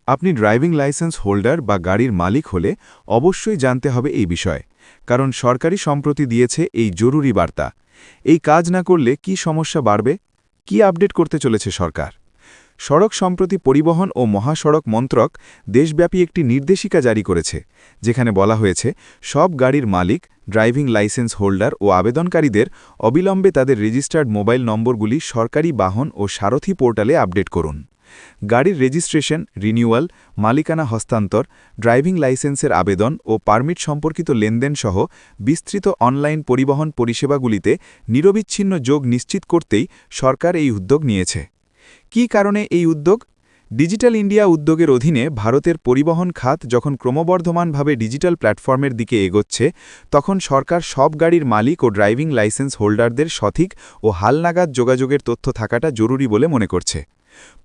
আপনি driving licence holder বা গাড়ির মালিক হলে অবশ্যই জানতে হবে এই বিষয়, কারণ সরকারি সম্প্রতি দিয়েছে এই জরুরি বার্তা। এই কাজ না করলে কি সমস্যা বাড়বে, কি আপডেট করতে চলেছে সরকার? সড়ক সম্প্রতি পরিবহন ও মহাসড়ক মন্ত্রক দেশব্যাপী একটি নির্দেশিকা জারি করেছে, যেখানে বলা হয়েছে সব গাড়ির মালিক, ড্রাইভিং লাইসেন্স হোল্ডার ও আবেদনকারীদের অবিলম্বে তাদের রেজিস্টার্ড মোবাইল নম্বরগুলি সরকারি বাহন ও সারথি পোর্টালে আপডেট করুন। গাড়ির রেজিস্ট্রেশন, রিনিউয়াল, মালিকানা হস্তান্তর, ড্রাইভিং লাইসেন্সের আবেদন ও পারমিট সম্পর্কিত লেনদেন সহ বিস্তৃত অনলাইন পরিবহন পরিষেবাগুলিতে নিরবিচ্ছিন্ন যোগ নিশ্চিত করতেই সরকার এই উদ্যোগ নিয়েছে। কী কারণে এই উদ্যোগ? ডিজিটাল ইন্ডিয়া উদ্যোগের অধীনে ভারতের পরিবহন খাত যখন ক্রমবর্ধমানভাবে ডিজিটাল প্ল্যাটফর্মের দিকে এগোচ্ছে, তখন সরকার সব গাড়ির মালিক ও ড্রাইভিং লাইসেন্স হোল্ডারদের সঠিক ও হালনাগাদ যোগাযোগের তথ্য থাকাটা জরুরি বলে মনে করছে।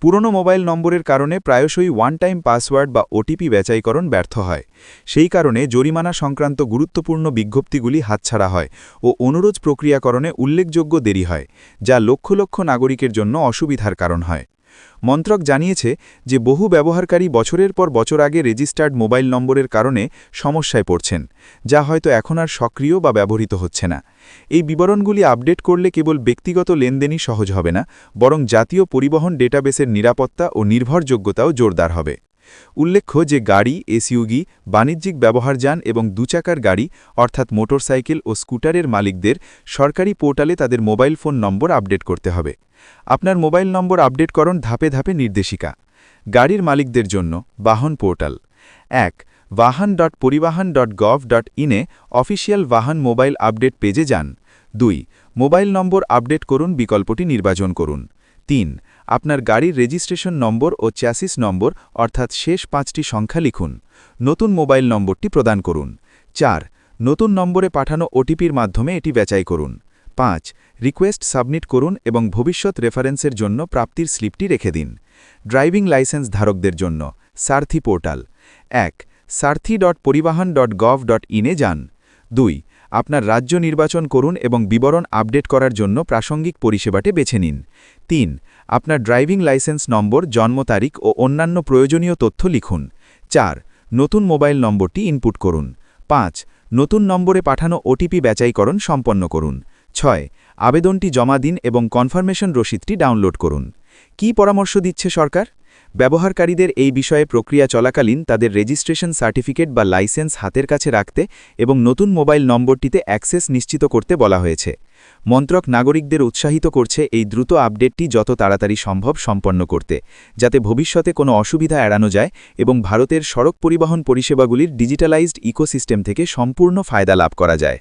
পুরনো মোবাইল নম্বরের কারণে প্রায়শই ওয়ান টাইম পাসওয়ার্ড বা ওটিপি যাচাইকরণ ব্যর্থ হয়। সেই কারণে জরিমানা সংক্রান্ত গুরুত্বপূর্ণ বিজ্ঞপ্তিগুলি হাতছাড়া হয় ও অনুরোধ প্রক্রিয়াকরণে উল্লেখযোগ্য দেরি হয়, যা লক্ষ লক্ষ নাগরিকের জন্য অসুবিধার কারণ হয়। মন্ত্রক জানিয়েছে যে বহু ব্যবহারকারী বছরের পর বছর আগে রেজিস্টার্ড মোবাইল নম্বরের কারণে সমস্যায় পড়ছেন, যা হয়তো এখন আর সক্রিয় বা ব্যবহৃত হচ্ছে না। এই বিবরণগুলি আপডেট করলে কেবল ব্যক্তিগত লেনদেনই সহজ হবে না, বরং জাতীয় পরিবহন ডেটাবেসের নিরাপত্তা ও নির্ভরযোগ্যতাও জোরদার হবে। উল্লেখ্য যে গাড়ি, এসইউভি, বাণিজ্যিক ব্যবহারযান এবং দুচাকার গাড়ি অর্থাৎ মোটরসাইকেল ও স্কুটারের মালিকদের সরকারি পোর্টালে তাদের মোবাইল ফোন নম্বর আপডেট করতে হবে। আপনার মোবাইল নম্বর আপডেটকরণ ধাপে ধাপে নির্দেশিকা। গাড়ির মালিকদের জন্য বাহন পোর্টাল। ১. vahan.porivahan.gov.in এ অফিসিয়াল বাহন মোবাইল আপডেট পেজে যান। ২. মোবাইল নম্বর আপডেট করুন বিকল্পটি নির্বাচন করুন। ৩. আপনার গাড়ির রেজিস্ট্রেশন নম্বর ও চ্যাসিস নম্বর অর্থাৎ শেষ ৫টি সংখ্যা লিখুন। নতুন মোবাইল নম্বরটি প্রদান করুন। ৪. নতুন নম্বরে পাঠানো ওটিপির মাধ্যমে এটি যাচাই করুন। ৫. রিকোয়েস্ট সাবমিট করুন এবং ভবিষ্যৎ রেফারেন্সের জন্য প্রাপ্তির স্লিপটি রেখে দিন। ড্রাইভিং লাইসেন্স ধারকদের জন্য সারথি পোর্টাল। ১. সারথি.porivahan.gov.in এ যান। ২. আপনার রাজ্য নির্বাচন করুন এবং বিবরণ আপডেট করার জন্য প্রাসঙ্গিক পরিষেবাটি বেছে নিন। ৩. আপনার ড্রাইভিং লাইসেন্স নম্বর, জন্ম তারিখ ও অন্যান্য প্রয়োজনীয় তথ্য লিখুন। ৪. নতুন মোবাইল নম্বরটি ইনপুট করুন। ৫. নতুন নম্বরে পাঠানো ওটিপি যাচাইকরণ সম্পন্ন করুন। ৬. আবেদনটি জমা দিন এবং কনফার্মেশন রসিদটি ডাউনলোড করুন। কী পরামর্শ দিচ্ছে সরকার? ব্যবহারকারীদের এই বিষয়ে প্রক্রিয়া চলাকালীন তাদের রেজিস্ট্রেশন সার্টিফিকেট বা লাইসেন্স হাতের কাছে রাখতে এবং নতুন মোবাইল নম্বরটিতে অ্যাক্সেস নিশ্চিত করতে বলা হয়েছে। মন্ত্রক নাগরিকদের উৎসাহিত করছে এই দ্রুত আপডেটটি যত তাড়াতাড়ি সম্ভব সম্পন্ন করতে, যাতে ভবিষ্যতে কোনো অসুবিধা এড়ানো যায় এবং ভারতের সড়ক পরিবহন পরিষেবাগুলির ডিজিটালাইজড ইকোসিস্টেম থেকে সম্পূর্ণ ফায়দা লাভ করা যায়।